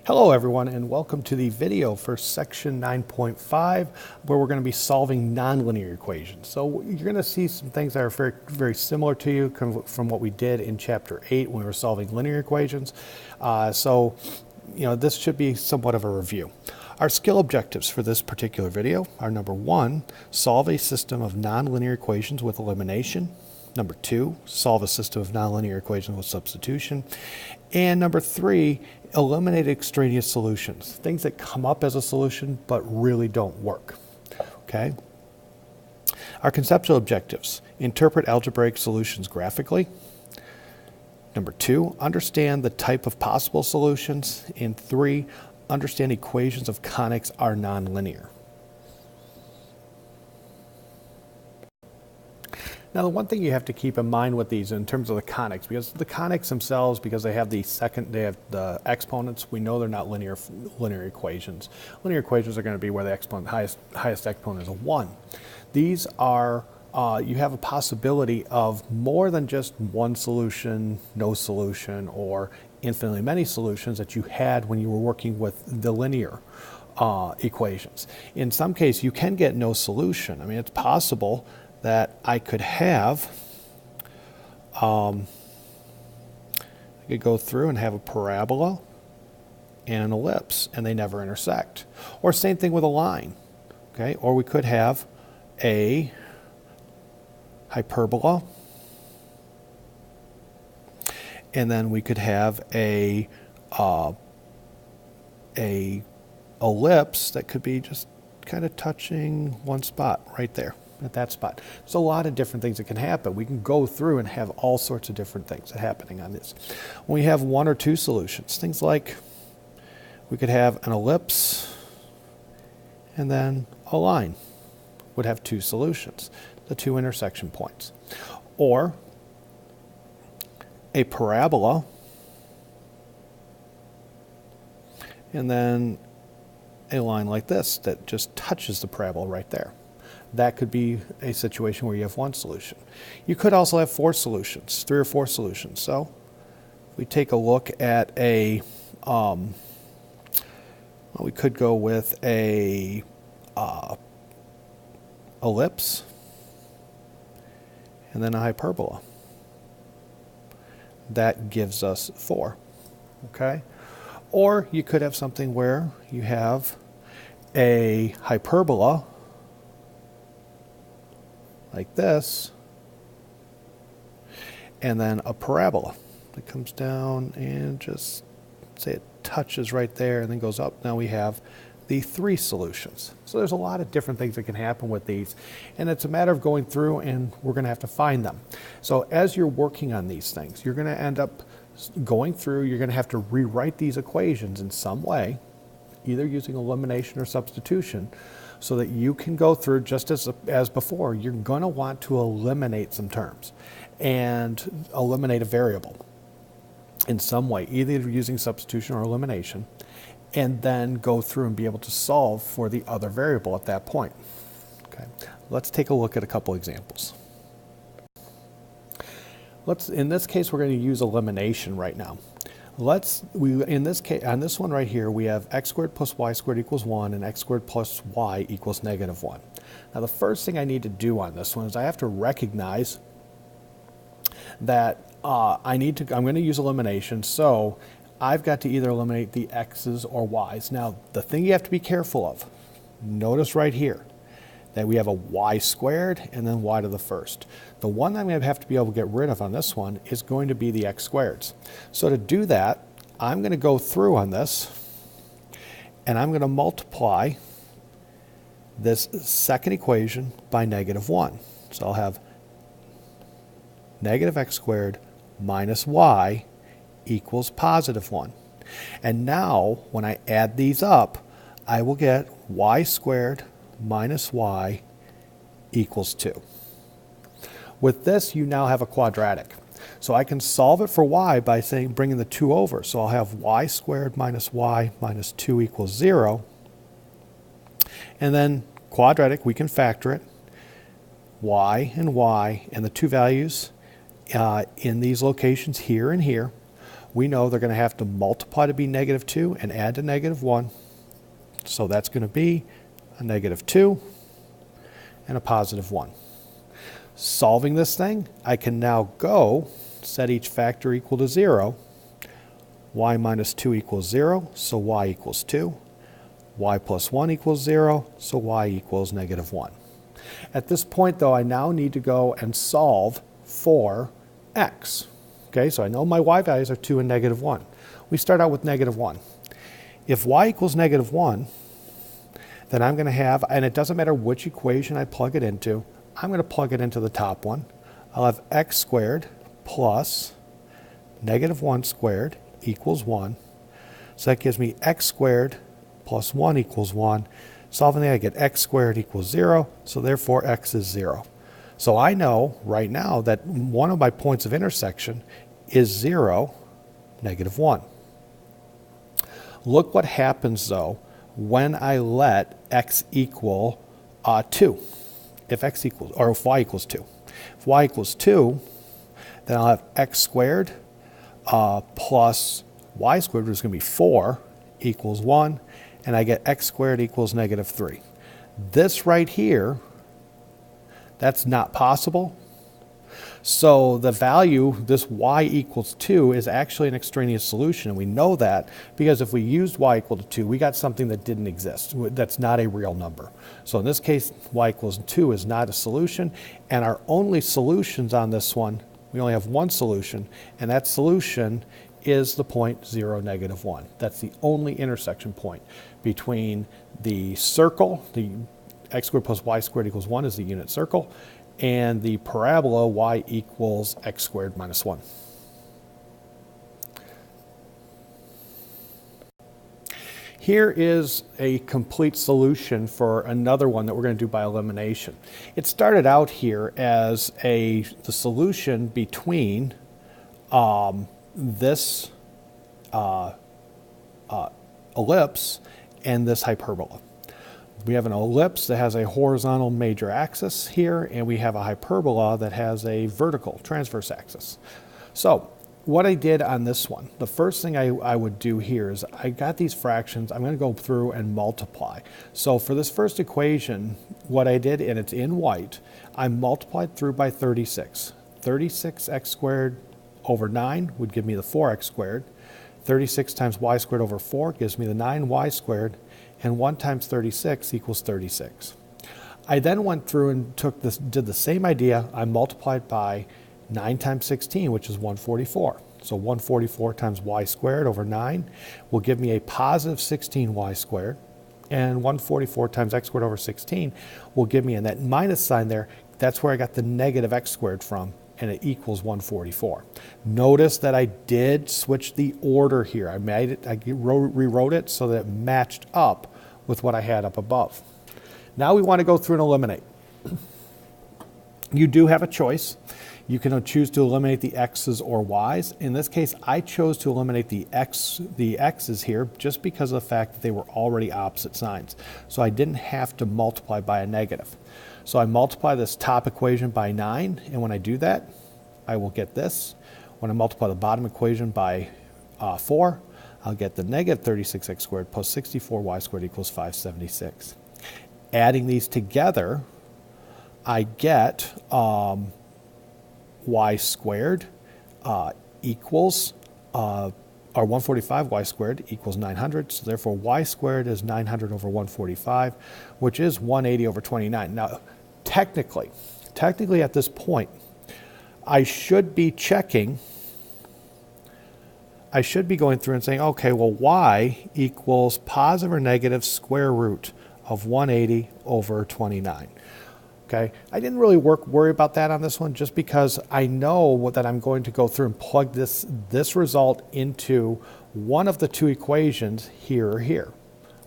Hello everyone, and welcome to the video for section 9.5, where we're going to be solving nonlinear equations. So you're going to see some things that are very similar to you from what we did in chapter 8 when we were solving linear equations. This should be somewhat of a review. Our skill objectives for this particular video are: number 1, solve a system of nonlinear equations with elimination. Number 2, solve a system of nonlinear equations with substitution. And number 3, eliminate extraneous solutions, things that come up as a solution but really don't work. Okay. Our conceptual objectives: interpret algebraic solutions graphically. Number 2, understand the type of possible solutions. And 3, understand equations of conics are nonlinear. Now, the one thing you have to keep in mind with these in terms of the conics, because the conics themselves, because they have the exponents, we know they're not linear equations. Linear equations are going to be where the highest exponent is a 1. These are, you have a possibility of more than just one solution, no solution, or infinitely many solutions that you had when you were working with the linear equations. In some cases, you can get no solution. I mean, it's possible that I could have, I could go through and have a parabola and an ellipse, and they never intersect. Or same thing with a line, okay? Or we could have a hyperbola, and then we could have a ellipse that could be just kind of touching one spot right there. At that spot. There's a lot of different things that can happen. We can go through and have all sorts of different things happening on this. When we have one or two solutions, things like we could have an ellipse and then a line would have two solutions, the two intersection points. Or a parabola and then a line like this that just touches the parabola right there. That could be a situation where you have one solution. You could also have 4 solutions, 3 or 4 solutions. So if we take a look at a, we could go with a ellipse and then a hyperbola. That gives us 4, okay? Or you could have something where you have a hyperbola like this, and then a parabola that comes down and just say it touches right there and then goes up. Now we have the 3 solutions. So there's a lot of different things that can happen with these, and it's a matter of going through and we're going to have to find them. So as you're working on these things, you're going to end up going through, you're going to have to rewrite these equations in some way, either using elimination or substitution, so that you can go through just as before. You're going to want to eliminate some terms and eliminate a variable in some way, either using substitution or elimination, and then go through and be able to solve for the other variable at that point. Okay, let's take a look at a couple examples. In this case, we're going to use elimination right now. In this case, on this one right here, we have x squared plus y squared equals 1 and x squared plus y equals -1. Now, the first thing I need to do on this one is I have to recognize that I'm going to use elimination, so I've got to either eliminate the x's or y's. Now, the thing you have to be careful of, notice right here, that we have a y squared and then y to the first. The one that I'm going to have to be able to get rid of on this one is going to be the x squareds. So to do that, I'm going to go through on this and I'm going to multiply this second equation by -1. So I'll have negative x squared minus y equals +1. And now when I add these up, I will get y squared minus y equals 2. With this, you now have a quadratic. So I can solve it for y by bringing the 2 over. So I'll have y squared minus y minus 2 equals 0. And then quadratic, we can factor it. Y, and the two values in these locations here and here we know they're going to have to multiply to be negative 2 and add to negative 1. So that's going to be a negative 2 and a positive 1. Solving this thing, I can now go set each factor equal to 0. Y minus 2 equals 0, so y equals 2. Y plus 1 equals 0, so y equals negative 1. At this point, though, I now need to go and solve for x. Okay, so I know my y values are 2 and negative 1. We start out with negative 1. If y equals negative 1, then I'm going to have, and it doesn't matter which equation I plug it into, I'm going to plug it into the top one. I'll have x squared plus negative 1 squared equals 1. So that gives me x squared plus 1 equals 1. Solving that, I get x squared equals 0, so therefore x is 0. So I know right now that one of my points of intersection is 0, negative 1. Look what happens, though, when I let x equal 2. If x equals, or if y equals 2. If y equals 2, then I'll have x squared plus y squared, which is going to be 4, equals 1, and I get x squared equals negative 3. This right here, that's not possible. So the value, this y equals 2, is actually an extraneous solution, and we know that because if we used y equal to 2, we got something that didn't exist. That's not a real number. So in this case, y equals 2 is not a solution, and our only solutions on this one, we only have one solution, and that solution is the point 0, negative 1. That's the only intersection point between the circle, the x squared plus y squared equals 1 is the unit circle, and the parabola y equals x squared minus 1. Here is a complete solution for another one that we're going to do by elimination. It started out here as the solution between this ellipse and this hyperbola. We have an ellipse that has a horizontal major axis here, and we have a hyperbola that has a vertical transverse axis. So what I did on this one, the first thing I would do here is I got these fractions. I'm going to go through and multiply. So for this first equation, what I did, and it's in white, I multiplied through by 36. 36x squared over 9 would give me the 4x squared. 36 times y squared over 4 gives me the 9y squared. And 1 times 36 equals 36. I then went through and did the same idea. I multiplied by 9 times 16, which is 144. So 144 times y squared over 9 will give me a positive 16y squared. And 144 times x squared over 16 will give me, and that minus sign there, that's where I got the negative x squared from, and it equals 144. Notice that I did switch the order here. I rewrote it so that it matched up with what I had up above. Now we want to go through and eliminate. You do have a choice. You can choose to eliminate the x's or y's. In this case, I chose to eliminate the x's here just because of the fact that they were already opposite signs. So I didn't have to multiply by a negative. So I multiply this top equation by 9, and when I do that, I will get this. When I multiply the bottom equation by 4, I'll get the negative 36x squared plus 64y squared equals 576. Adding these together, I get y squared equals, or 145y squared equals 900, so therefore y squared is 900 over 145, which is 180 over 29. Now, technically at this point, I should be checking, I should be going through and saying, okay, well, y equals positive or negative square root of 180 over 29. Okay, I didn't really worry about that on this one just because I know that I'm going to go through and plug this result into one of the two equations here or here.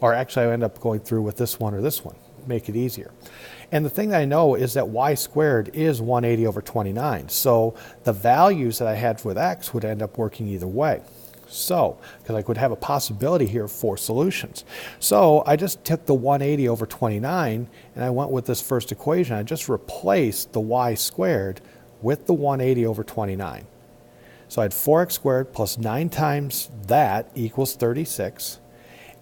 Or actually, I end up going through with this one or this one, make it easier. And the thing that I know is that y squared is 180 over 29. So the values that I had with x would end up working either way. So, because I could have a possibility here for solutions. So I just took the 180 over 29 and I went with this first equation. I just replaced the y squared with the 180 over 29. So I had 4x squared plus 9 times that equals 36.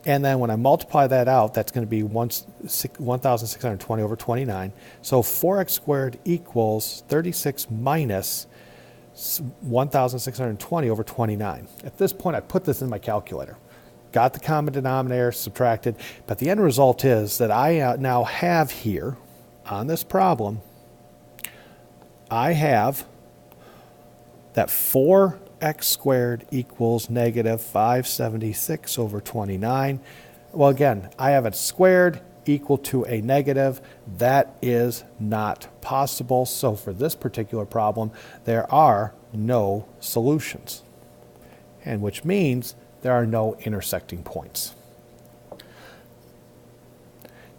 And then when I multiply that out, that's going to be 1,620 over 29. So 4x squared equals 36 minus 1,620 over 29. At this point, I put this in my calculator. Got the common denominator, subtracted. But the end result is that I now have here, on this problem, I have that 4x squared equals negative 576 over 29. Well, again, I have it squared equal to a negative. That is not possible. So for this particular problem, there are no solutions, and which means there are no intersecting points.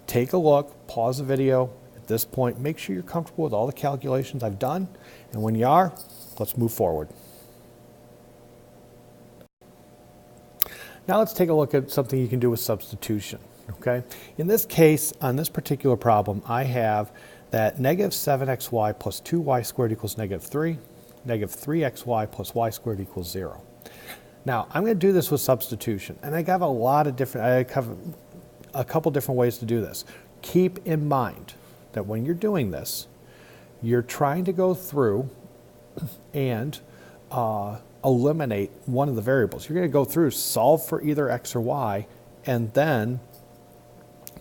Take a look, pause the video. At this point, make sure you're comfortable with all the calculations I've done, and when you are, let's move forward. Now let's take a look at something you can do with substitution. Okay? In this case, on this particular problem, I have that negative 7xy plus 2y squared equals negative 3, negative 3xy plus y squared equals 0. Now, I'm going to do this with substitution, and I have a lot of different, I have a couple different ways to do this. Keep in mind that when you're doing this, you're trying to go through and eliminate one of the variables. You're going to go through, solve for either x or y, and then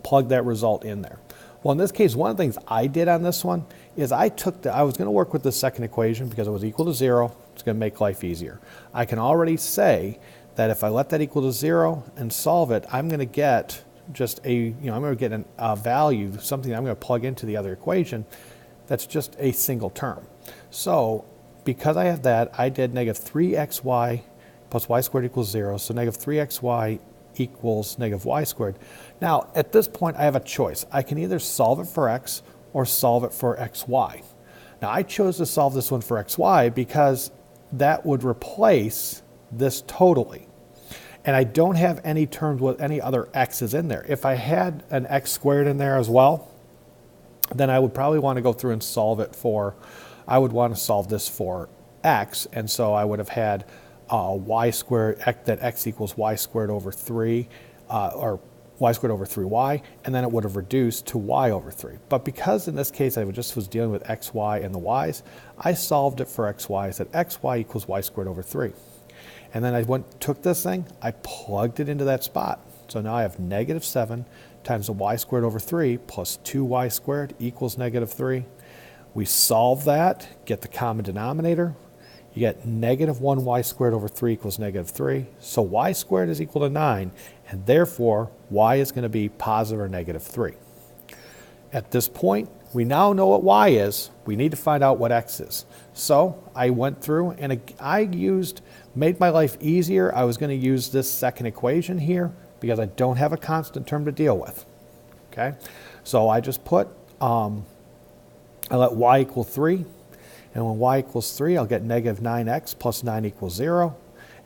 plug that result in there. Well, in this case, one of the things I did on this one is I was going to work with the second equation because it was equal to 0. It's going to make life easier. I can already say that if I let that equal to 0 and solve it, I'm going to get just I'm going to get a value, something that I'm going to plug into the other equation that's just a single term. So because I have that, I did negative 3xy plus y squared equals 0. So negative 3xy equals negative y squared. Now, at this point, I have a choice. I can either solve it for x or solve it for xy. Now, I chose to solve this one for xy because that would replace this totally. And I don't have any terms with any other x's in there. If I had an x squared in there as well, then I would probably want to go through and solve it for, I would want to solve this for x. And so I would have had y squared, that x equals y squared over 3, or y squared over 3y, and then it would have reduced to y over 3. But because in this case I just was dealing with x, y, and the y's, I solved it for x, y. I said xy equals y squared over 3. And then I took this thing, I plugged it into that spot. So now I have negative 7 times the y squared over 3 plus 2y squared equals negative 3. We solve that, get the common denominator. You get negative 1y squared over 3 equals negative 3. So y squared is equal to 9, and therefore y is going to be positive or negative 3. At this point, we now know what y is. We need to find out what x is. So I went through and made my life easier. I was going to use this second equation here because I don't have a constant term to deal with. Okay, so I just put, I let y equal 3. And when y equals 3, I'll get negative 9x plus 9 equals 0.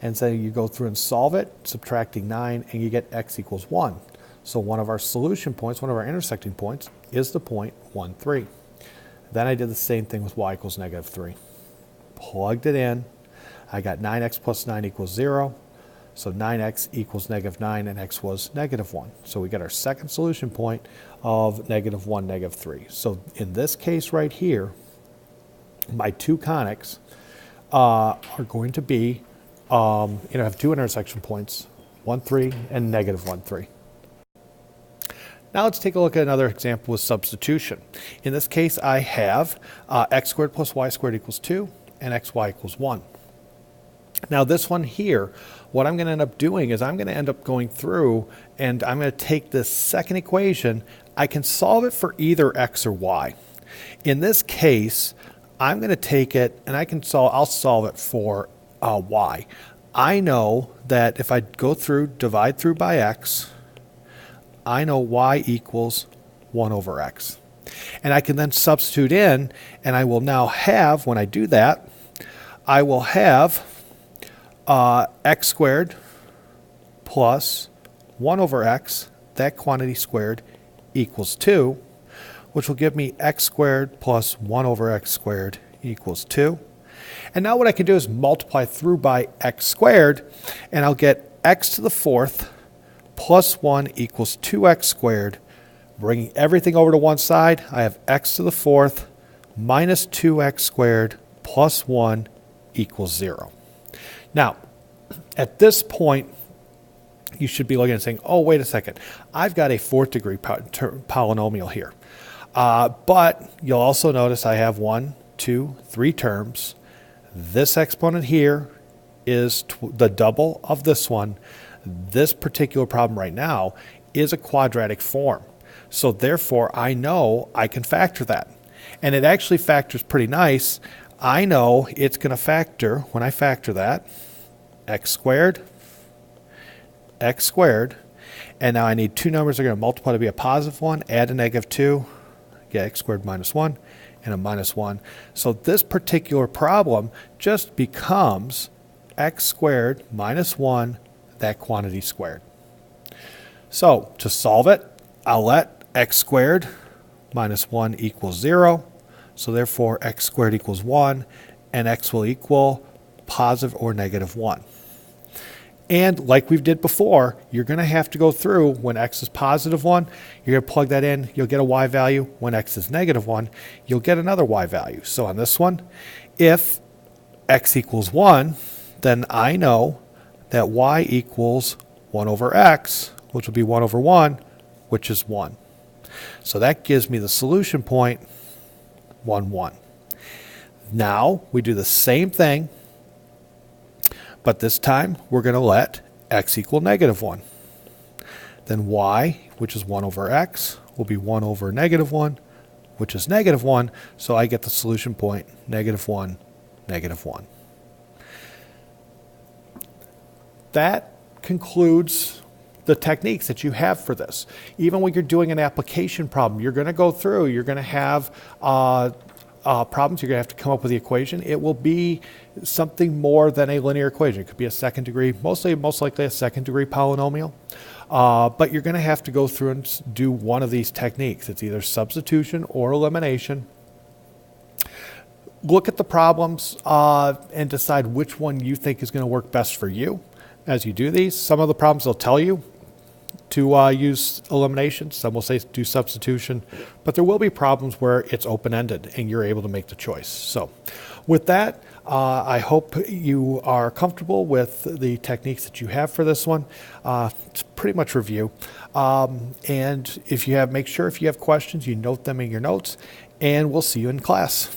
And so you go through and solve it, subtracting 9, and you get x equals 1. So one of our solution points, one of our intersecting points, is the point 1, 3. Then I did the same thing with y equals negative 3. Plugged it in. I got 9x plus 9 equals 0. So 9x equals negative 9, and x was negative 1. So we get our second solution point of negative 1, negative 3. So in this case right here, my two conics are going to be, have two intersection points, 1, 3 and negative 1, 3. Now let's take a look at another example with substitution. In this case, I have x squared plus y squared equals 2 and xy equals 1. Now this one here, what I'm going to end up doing is I'm going to end up going through and I'm going to take this second equation. I can solve it for either x or y. In this case, I'm going to take it and I'll solve it for y. I know that if I go through, divide through by x, I know y equals 1 over x. And I can then substitute in, and I will now have, when I do that, I will have x squared plus 1 over x, that quantity squared, equals 2, which will give me x squared plus 1 over x squared equals 2. And now what I can do is multiply through by x squared, and I'll get x to the fourth plus 1 equals 2x squared. Bringing everything over to one side, I have x to the fourth minus 2x squared plus 1 equals 0. Now, at this point, you should be looking and saying, oh, wait a second. I've got a fourth degree polynomial here. But you'll also notice I have 1, 2, 3 terms. This exponent here is the double of this one. This particular problem right now is a quadratic form. So therefore, I know I can factor that. And it actually factors pretty nice. I know it's going to factor, when I factor that, x squared, and now I need two numbers that are going to multiply to be a positive one, add a negative 2, get x squared minus 1, and a minus 1. So this particular problem just becomes x squared minus 1, that quantity squared. So to solve it, I'll let x squared minus 1 equals 0. So therefore, x squared equals 1, and x will equal positive or negative 1. And like we did before, you're going to have to go through when x is positive 1, you're going to plug that in, you'll get a y value. When x is negative 1, you'll get another y value. So on this one, if x equals 1, then I know that y equals 1 over x, which will be 1 over 1, which is 1. So that gives me the solution point, 1, 1. Now we do the same thing, but this time we're going to let x equal negative 1. Then y, which is 1 over x, will be 1 over negative 1, which is negative 1. So I get the solution point, negative 1, negative 1. That concludes the techniques that you have for this. Even when you're doing an application problem, you're going to go through, you're going to have problems, you're going to have to come up with the equation. It will be something more than a linear equation. It could be a second degree, most likely a second degree polynomial. But you're going to have to go through and do one of these techniques. It's either substitution or elimination. Look at the problems and decide which one you think is going to work best for you as you do these. Some of the problems they'll tell you to use elimination. Some will say do substitution. But there will be problems where it's open-ended and you're able to make the choice. So with that, I hope you are comfortable with the techniques that you have for this one. It's pretty much review. And if you have, make sure if you have questions, you note them in your notes, and we'll see you in class.